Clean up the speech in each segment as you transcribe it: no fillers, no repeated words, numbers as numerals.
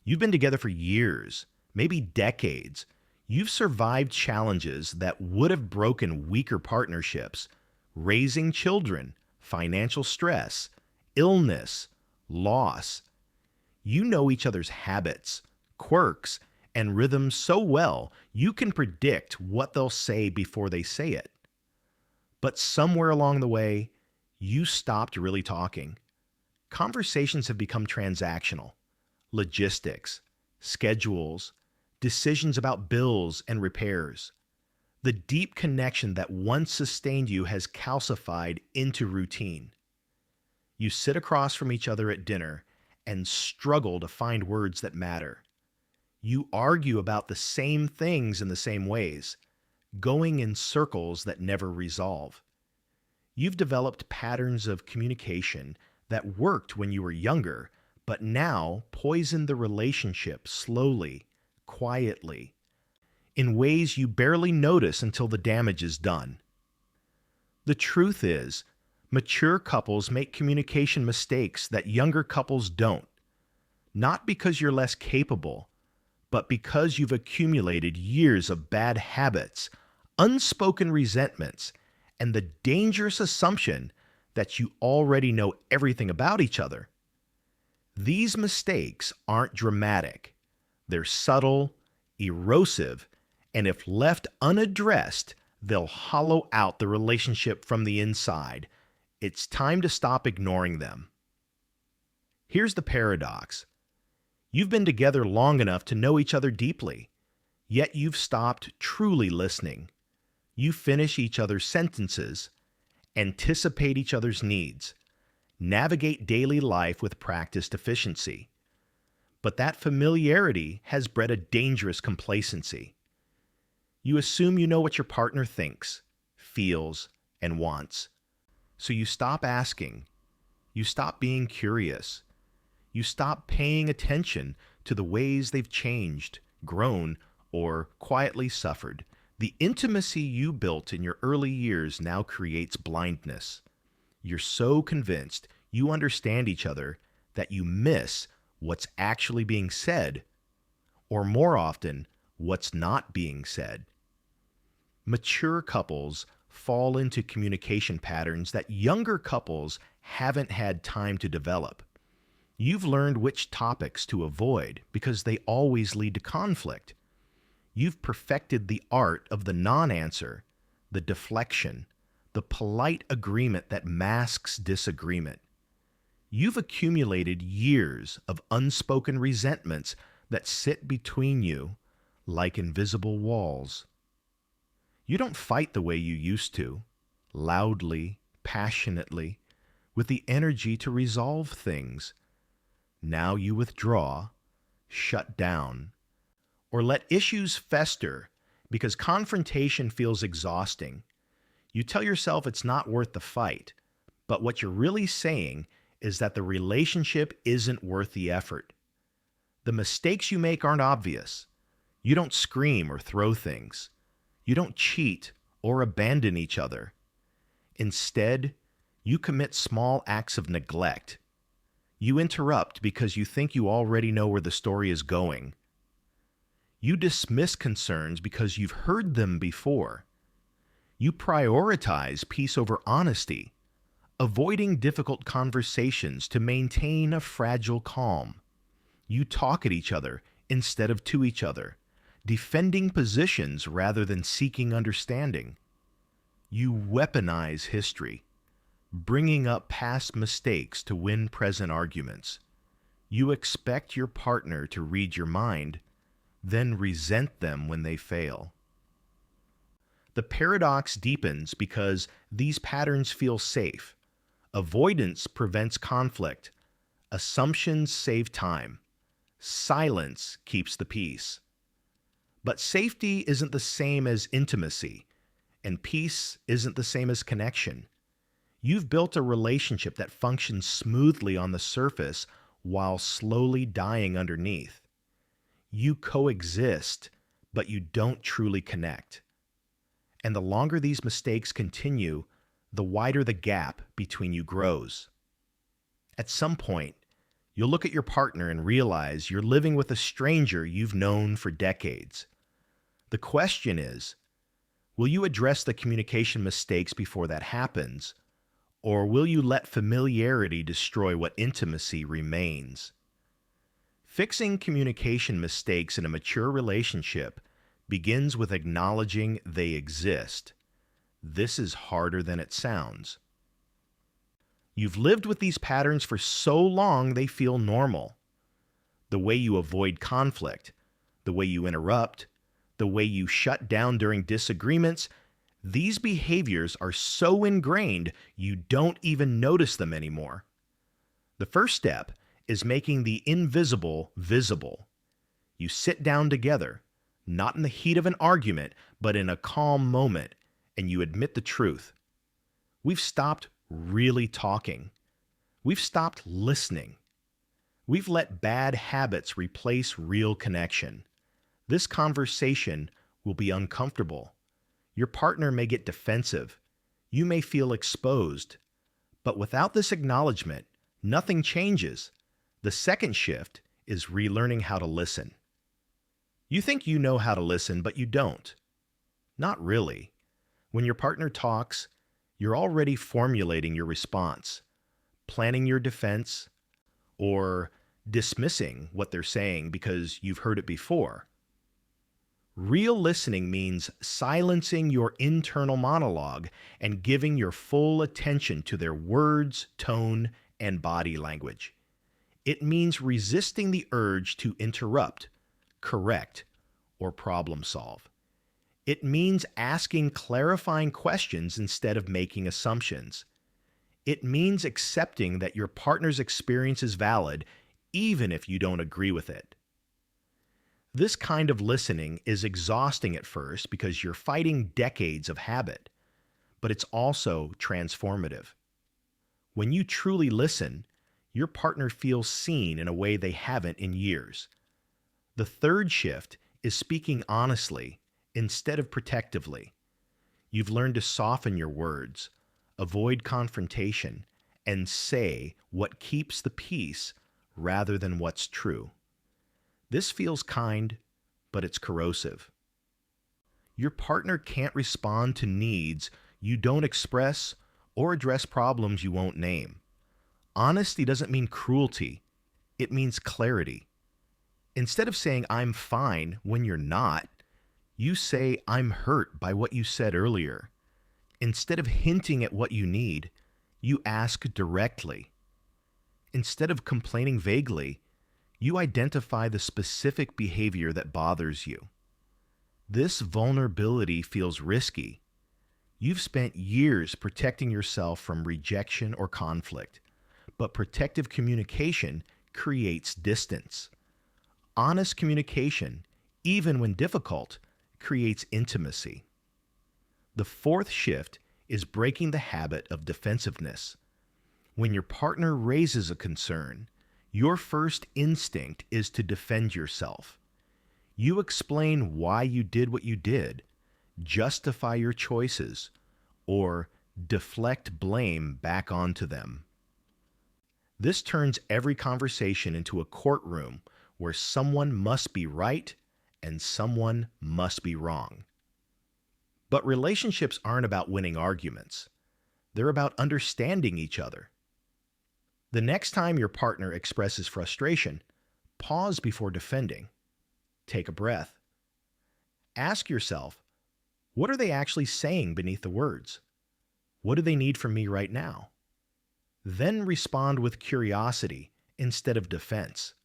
You've been together for years, maybe decades. You've survived challenges that would have broken weaker partnerships, raising children, financial stress, illness, loss. You know each other's habits, quirks, and rhythms so well you can predict what they'll say before they say it. But somewhere along the way, you stopped really talking. Conversations have become transactional. Logistics, schedules, decisions about bills and repairs. The deep connection that once sustained you has calcified into routine. You sit across from each other at dinner and struggle to find words that matter. You argue about the same things in the same ways, going in circles that never resolve. You've developed patterns of communication that worked when you were younger, but now poison the relationship slowly, quietly, in ways you barely notice until the damage is done. The truth is, mature couples make communication mistakes that younger couples don't, not because you're less capable, but because you've accumulated years of bad habits, unspoken resentments, and the dangerous assumption that you already know everything about each other. These mistakes aren't dramatic. They're subtle, erosive, and if left unaddressed, they'll hollow out the relationship from the inside. It's time to stop ignoring them. Here's the paradox. You've been together long enough to know each other deeply, yet you've stopped truly listening. You finish each other's sentences, anticipate each other's needs, navigate daily life with practiced efficiency. But that familiarity has bred a dangerous complacency. You assume you know what your partner thinks, feels, and wants. So you stop asking. You stop being curious. You stop paying attention to the ways they've changed, grown, or quietly suffered. The intimacy you built in your early years now creates blindness. You're so convinced you understand each other that you miss what's actually being said, or more often, what's not being said. Mature couples fall into communication patterns that younger couples haven't had time to develop. You've learned which topics to avoid because they always lead to conflict. You've perfected the art of the non-answer, the deflection, the polite agreement that masks disagreement. You've accumulated years of unspoken resentments that sit between you like invisible walls. You don't fight the way you used to, loudly, passionately, with the energy to resolve things. Now you withdraw, shut down, or let issues fester because confrontation feels exhausting. You tell yourself it's not worth the fight, but what you're really saying is that the relationship isn't worth the effort. The mistakes you make aren't obvious. You don't scream or throw things. You don't cheat or abandon each other. Instead, you commit small acts of neglect. You interrupt because you think you already know where the story is going. You dismiss concerns because you've heard them before. You prioritize peace over honesty, avoiding difficult conversations to maintain a fragile calm. You talk at each other instead of to each other, defending positions rather than seeking understanding. You weaponize history, bringing up past mistakes to win present arguments. You expect your partner to read your mind, then resent them when they fail. The paradox deepens because these patterns feel safe. Avoidance prevents conflict. Assumptions save time. Silence keeps the peace. But safety isn't the same as intimacy, and peace isn't the same as connection. You've built a relationship that functions smoothly on the surface while slowly dying underneath. You coexist, but you don't truly connect. And the longer these mistakes continue, the wider the gap between you grows. At some point, You'll look at your partner and realize you're living with a stranger you've known for decades. The question is, will you address the communication mistakes before that happens, or will you let familiarity destroy what intimacy remains? Fixing communication mistakes in a mature relationship begins with acknowledging they exist. This is harder than it sounds. You've lived with these patterns for so long they feel normal. The way you avoid conflict, the way you interrupt, the way you shut down during disagreements, these behaviors are so ingrained you don't even notice them anymore. The first step is making the invisible visible. You sit down together, not in the heat of an argument, but in a calm moment, and you admit the truth. We've stopped really talking. We've stopped listening. We've let bad habits replace real connection. This conversation will be uncomfortable. Your partner may get defensive. You may feel exposed. But without this acknowledgement, nothing changes. The second shift is relearning how to listen. You think you know how to listen, but you don't. Not really. When your partner talks, you're already formulating your response, planning your defense, or dismissing what they're saying because you've heard it before. Real listening means silencing your internal monologue and giving your full attention to their words, tone, and body language. It means resisting the urge to interrupt, correct, or problem solve. It means asking clarifying questions instead of making assumptions. It means accepting that your partner's experience is valid, even if you don't agree with it. This kind of listening is exhausting at first because you're fighting decades of habit, but it's also transformative. When you truly listen, your partner feels seen in a way they haven't in years. The third shift is speaking honestly instead of protectively. You've learned to soften your words, avoid confrontation, and say what keeps the peace rather than what's true. This feels kind, but it's corrosive. Your partner can't respond to needs you don't express or address problems you won't name. Honesty doesn't mean cruelty, it means clarity. Instead of saying, "I'm fine," when you're not, you say, "I'm hurt by what you said earlier." Instead of hinting at what you need, you ask directly. Instead of complaining vaguely, you identify the specific behavior that bothers you. This vulnerability feels risky. You've spent years protecting yourself from rejection or conflict, but protective communication creates distance. Honest communication, even when difficult, creates intimacy. The fourth shift is breaking the habit of defensiveness. When your partner raises a concern, your first instinct is to defend yourself. You explain why you did what you did, justify your choices, or deflect blame back onto them. This turns every conversation into a courtroom where someone must be right and someone must be wrong. But relationships aren't about winning arguments. They're about understanding each other. The next time your partner expresses frustration, pause before defending. Take a breath. Ask yourself, what are they actually saying beneath the words? What do they need from me right now? Then respond with curiosity instead of defense.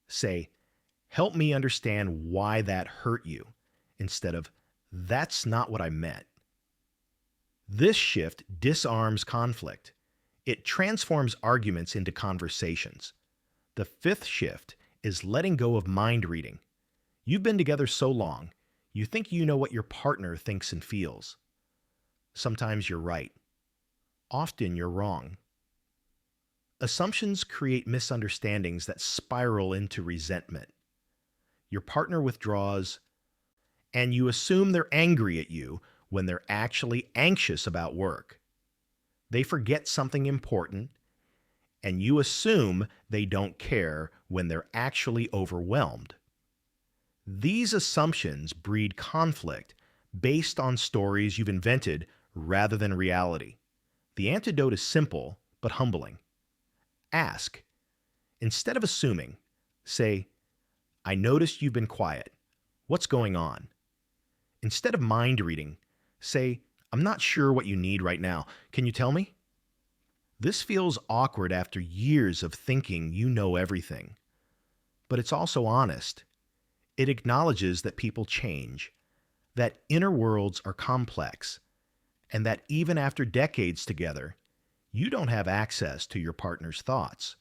Say, "Help me understand why that hurt you," instead of, "That's not what I meant." This shift disarms conflict. It transforms arguments into conversations. The fifth shift is letting go of mind reading. You've been together so long, you think you know what your partner thinks and feels. Sometimes you're right. Often you're wrong. Assumptions create misunderstandings that spiral into resentment. Your partner withdraws, and you assume they're angry at you when they're actually anxious about work. They forget something important, and you assume they don't care when they're actually overwhelmed. These assumptions breed conflict based on stories you've invented rather than reality. The antidote is simple but humbling. Ask. Instead of assuming, say, I noticed you've been quiet. What's going on? Instead of mind reading, say, I'm not sure what you need right now. Can you tell me? This feels awkward after years of thinking you know everything. But it's also honest. It acknowledges that people change, that inner worlds are complex, and that even after decades together, you don't have access to your partner's thoughts.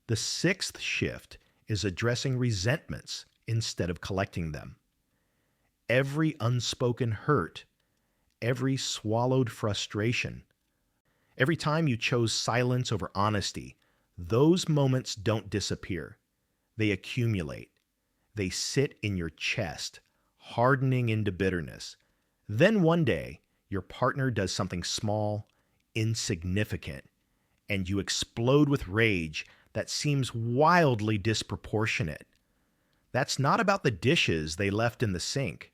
The sixth shift is addressing resentments instead of collecting them. Every unspoken hurt, every swallowed frustration, every time you chose silence over honesty, those moments don't disappear. They accumulate. They sit in your chest, hardening into bitterness. Then one day, your partner does something small, insignificant, and you explode with rage that seems wildly disproportionate. That's not about the dishes they left in the sink.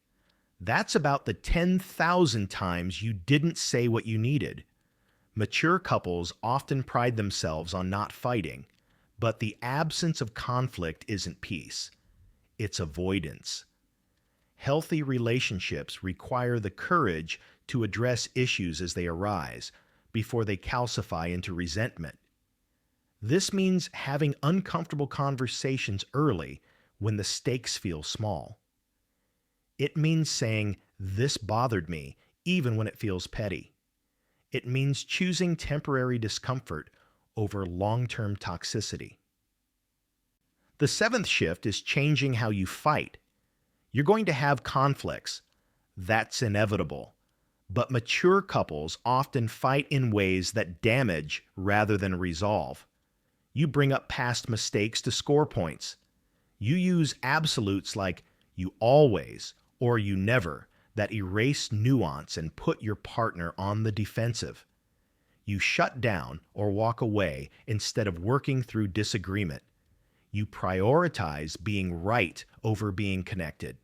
That's about the 10,000 times you didn't say what you needed. Mature couples often pride themselves on not fighting, but the absence of conflict isn't peace. It's avoidance. Healthy relationships require the courage to address issues as they arise before they calcify into resentment. This means having uncomfortable conversations early when the stakes feel small. It means saying, "This bothered me," even when it feels petty. It means choosing temporary discomfort over long-term toxicity. The seventh shift is changing how you fight. You're going to have conflicts. That's inevitable. But mature couples often fight in ways that damage rather than resolve. You bring up past mistakes to score points. You use absolutes like "you always" or "you never" that erase nuance and put your partner on the defensive. You shut down or walk away instead of working through disagreement. You prioritize being right over being connected.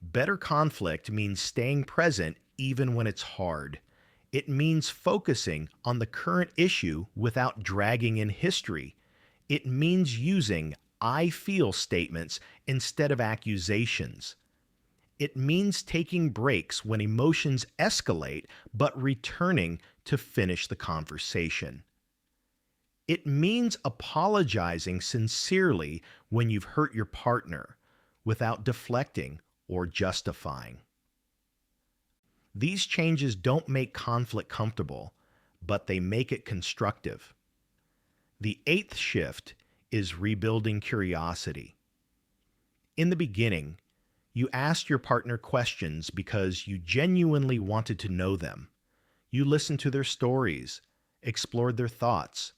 Better conflict means staying present even when it's hard. It means focusing on the current issue without dragging in history. It means using "I feel" statements instead of accusations. It means taking breaks when emotions escalate, but returning to finish the conversation. It means apologizing sincerely when you've hurt your partner without deflecting or justifying. These changes don't make conflict comfortable, but they make it constructive. The eighth shift is rebuilding curiosity. In the beginning, you asked your partner questions because you genuinely wanted to know them. You listened to their stories, explored their thoughts,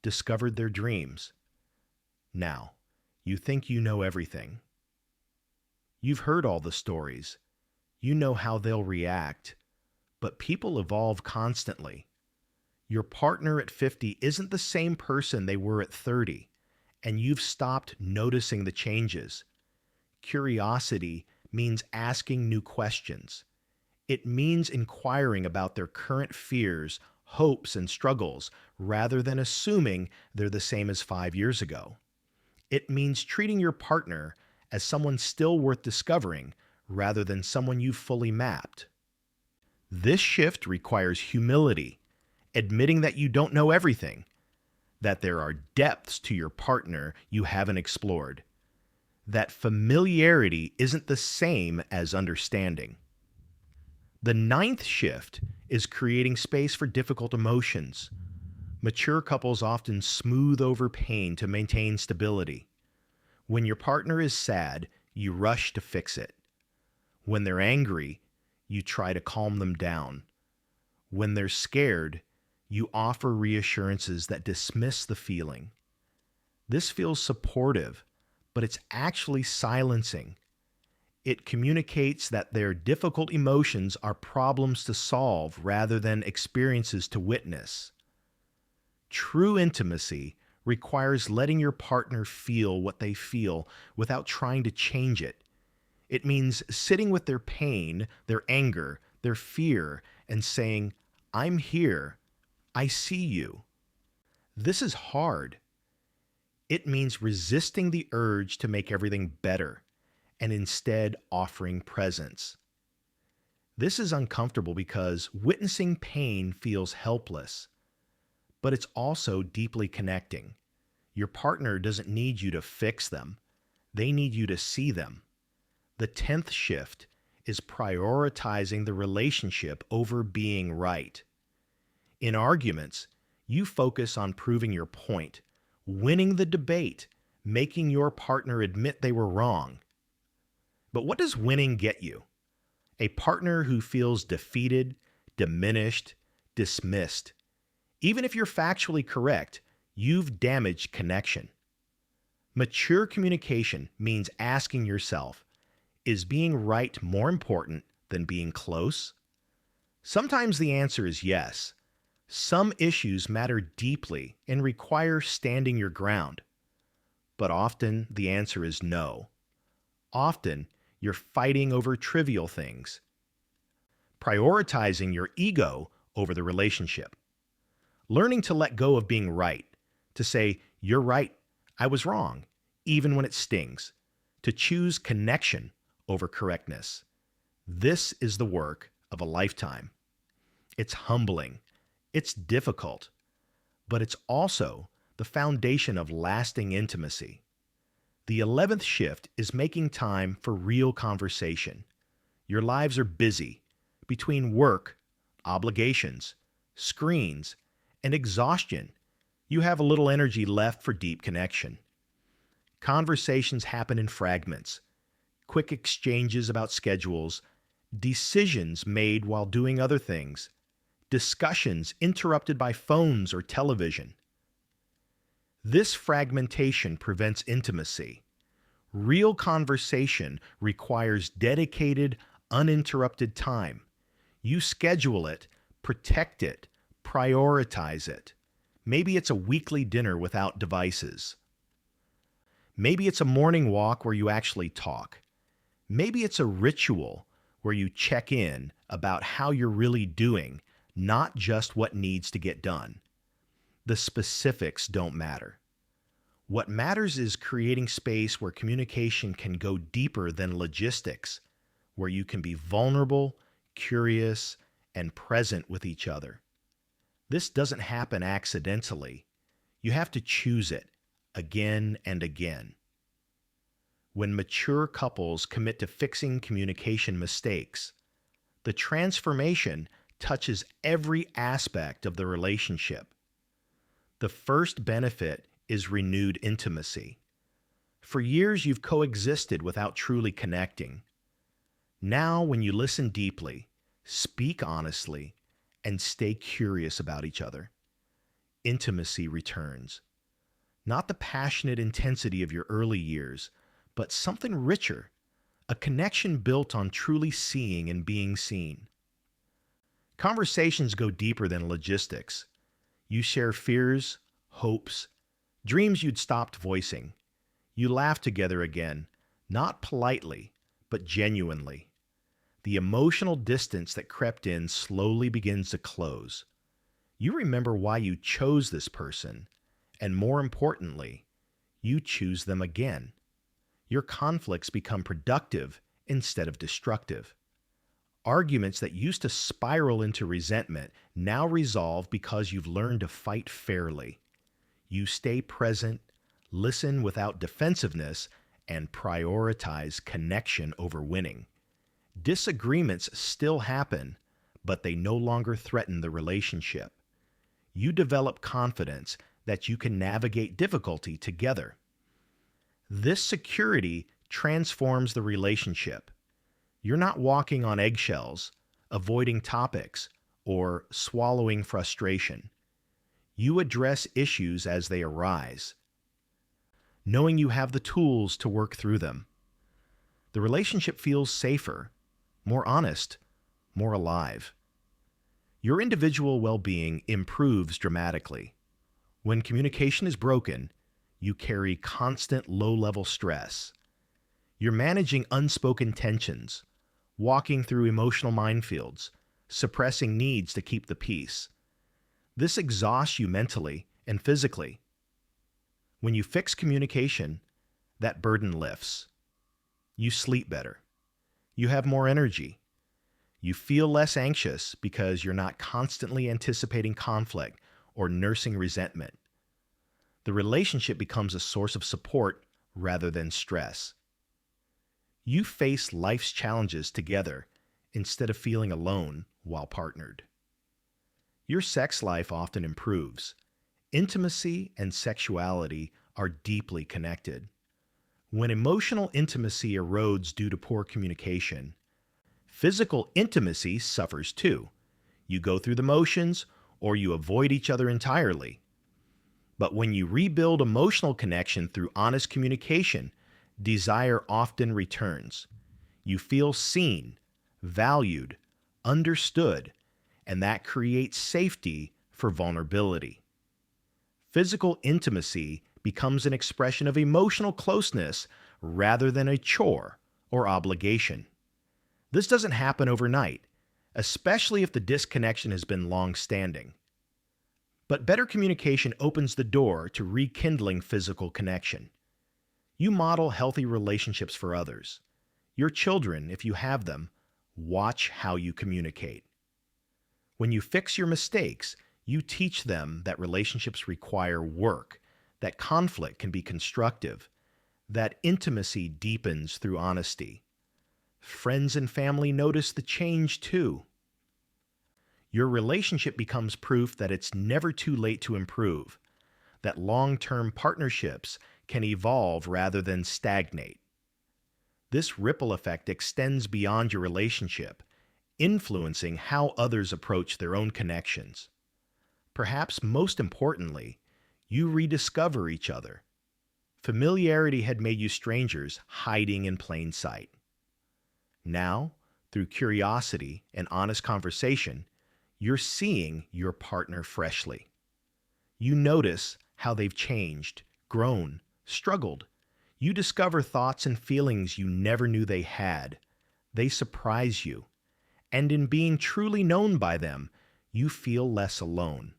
discovered their dreams. Now, you think you know everything. You've heard all the stories. You know how they'll react. But people evolve constantly. Your partner at 50 isn't the same person they were at 30, and you've stopped noticing the changes. Curiosity means asking new questions. It means inquiring about their current fears, hopes, and struggles rather than assuming they're the same as 5 years ago. It means treating your partner as someone still worth discovering rather than someone you've fully mapped. This shift requires humility, admitting that you don't know everything, that there are depths to your partner you haven't explored, that familiarity isn't the same as understanding. The ninth shift is creating space for difficult emotions. Mature couples often smooth over pain to maintain stability. When your partner is sad, you rush to fix it. When they're angry, you try to calm them down. When they're scared, you offer reassurances that dismiss the feeling. This feels supportive, but it's actually silencing. It communicates that their difficult emotions are problems to solve rather than experiences to witness. True intimacy requires letting your partner feel what they feel without trying to change it. It means sitting with their pain, their anger, their fear, and saying, I'm here. I see you. This is hard. It means resisting the urge to make everything better and instead offering presence. This is uncomfortable because witnessing pain feels helpless, but it's also deeply connecting. Your partner doesn't need you to fix them. They need you to see them. The 10th shift is prioritizing the relationship over being right. In arguments, you focus on proving your point, winning the debate, making your partner admit they were wrong. But what does winning get you? A partner who feels defeated, diminished, dismissed. Even if you're factually correct, you've damaged connection. Mature communication means asking yourself, is being right more important than being close? Sometimes the answer is yes. Some issues matter deeply and require standing your ground. But often the answer is no. Often you're fighting over trivial things, prioritizing your ego over the relationship. Learning to let go of being right, to say, you're right, I was wrong, even when it stings, to choose connection over correctness. This is the work of a lifetime. It's humbling, it's difficult, but it's also the foundation of lasting intimacy. The 11th shift is making time for real conversation. Your lives are busy between work, obligations, screens, and exhaustion. You have a little energy left for deep connection. Conversations happen in fragments, quick exchanges about schedules, decisions made while doing other things, discussions interrupted by phones or television. This fragmentation prevents intimacy. Real conversation requires dedicated, uninterrupted time. You schedule it, protect it, prioritize it. Maybe it's a weekly dinner without devices. Maybe it's a morning walk where you actually talk. Maybe it's a ritual where you check in about how you're really doing, not just what needs to get done. The specifics don't matter. What matters is creating space where communication can go deeper than logistics, where you can be vulnerable, curious, and present with each other. This doesn't happen accidentally. You have to choose it again and again. When mature couples commit to fixing communication mistakes, the transformation touches every aspect of the relationship. The first benefit is renewed intimacy. For years, you've coexisted without truly connecting. Now, when you listen deeply, speak honestly, and stay curious about each other, intimacy returns. Not the passionate intensity of your early years, but something richer, a connection built on truly seeing and being seen. Conversations go deeper than logistics. You share fears, hopes, dreams you'd stopped voicing. You laugh together again, not politely, but genuinely. The emotional distance that crept in slowly begins to close. You remember why you chose this person, and more importantly, you choose them again. Your conflicts become productive instead of destructive. Arguments that used to spiral into resentment now resolve because you've learned to fight fairly. You stay present, listen without defensiveness, and prioritize connection over winning. Disagreements still happen, but they no longer threaten the relationship. You develop confidence that you can navigate difficulty together. This security transforms the relationship. You're not walking on eggshells, avoiding topics, or swallowing frustration. You address issues as they arise, knowing you have the tools to work through them. The relationship feels safer, more honest, more alive. Your individual well-being improves dramatically. When communication is broken, you carry constant low-level stress. You're managing unspoken tensions, walking through emotional minefields, suppressing needs to keep the peace. This exhausts you mentally and physically. When you fix communication, that burden lifts. You sleep better. You have more energy. You feel less anxious because you're not constantly anticipating conflict or nursing resentment. The relationship becomes a source of support rather than stress. You face life's challenges together instead of feeling alone while partnered. Your sex life often improves. Intimacy and sexuality are deeply connected. When emotional intimacy erodes due to poor communication, physical intimacy suffers too. You go through the motions or you avoid each other entirely. But when you rebuild emotional connection through honest communication, desire often returns. You feel seen, valued, understood, and that creates safety for vulnerability. Physical intimacy becomes an expression of emotional closeness rather than a chore or obligation. This doesn't happen overnight, especially if the disconnection has been long-standing. But better communication opens the door to rekindling physical connection. You model healthy relationships for others. Your children, if you have them, watch how you communicate. When you fix your mistakes, you teach them that relationships require work, that conflict can be constructive, that intimacy deepens through honesty. Friends and family notice the change too. Your relationship becomes proof that it's never too late to improve, that long-term partnerships can evolve rather than stagnate. This ripple effect extends beyond your relationship, influencing how others approach their own connections. Perhaps most importantly, you rediscover each other. Familiarity had made you strangers hiding in plain sight. Now, through curiosity and honest conversation, you're seeing your partner freshly. You notice how they've changed, grown, struggled. You discover thoughts and feelings you never knew they had. They surprise you. And in being truly known by them, you feel less alone.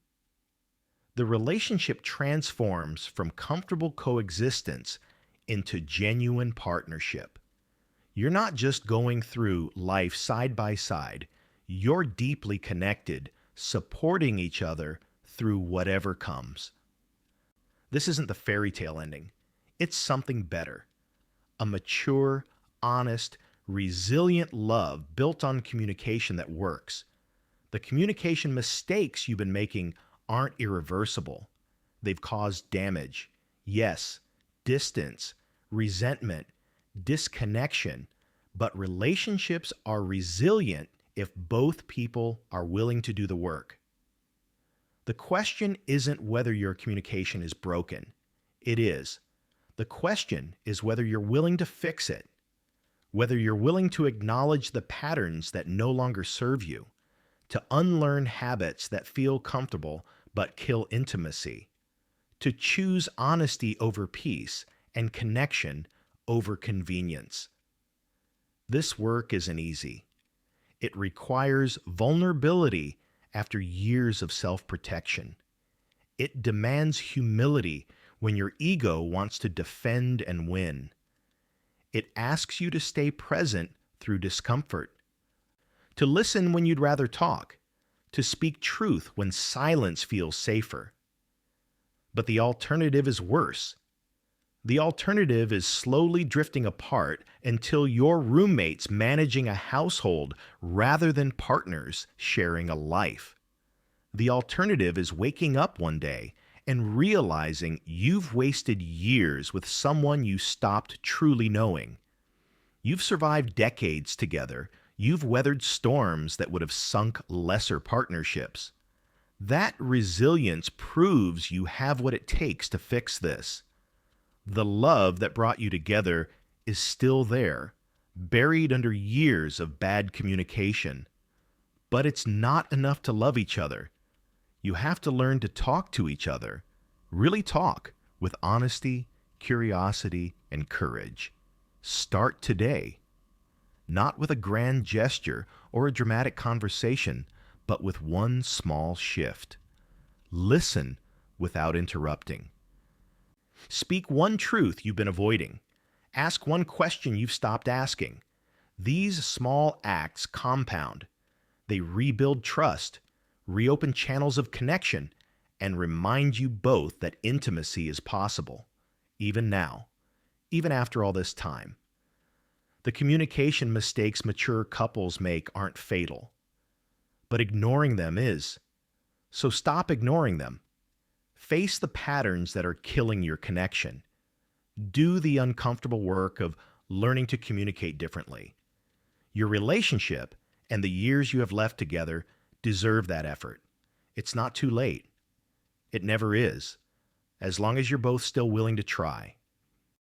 The relationship transforms from comfortable coexistence into genuine partnership. You're not just going through life side by side. You're deeply connected, supporting each other through whatever comes. This isn't the fairy tale ending. It's something better. A mature, honest, resilient love built on communication that works. The communication mistakes you've been making aren't irreversible. They've caused damage. Yes, distance, resentment, disconnection, but relationships are resilient if both people are willing to do the work. The question isn't whether your communication is broken. It is. The question is whether you're willing to fix it, whether you're willing to acknowledge the patterns that no longer serve you, to unlearn habits that feel comfortable but kill intimacy, to choose honesty over peace and connection over convenience. This work isn't easy. It requires vulnerability after years of self-protection. It demands humility when your ego wants to defend and win. It asks you to stay present through discomfort, to listen when you'd rather talk, to speak truth when silence feels safer. But the alternative is worse. The alternative is slowly drifting apart until you're roommates managing a household rather than partners sharing a life. The alternative is waking up one day and realizing you've wasted years with someone you stopped truly knowing. You've survived decades together. You've weathered storms that would have sunk lesser partnerships. That resilience proves you have what it takes to fix this. The love that brought you together is still there, buried under years of bad communication. But it's not enough to love each other. You have to learn to talk to each other, Really talk with honesty, curiosity, and courage. Start today, not with a grand gesture or a dramatic conversation, but with one small shift. Listen without interrupting. Speak one truth you've been avoiding. Ask one question you've stopped asking. These small acts compound. They rebuild trust, reopen channels of connection, and remind you both that intimacy is possible, even now, even after all this time. The communication mistakes mature couples make aren't fatal, but ignoring them is. So stop ignoring them. Face the patterns that are killing your connection. Do the uncomfortable work of learning to communicate differently. Your relationship and the years you have left together deserve that effort. It's not too late. It never is, as long as you're both still willing to try.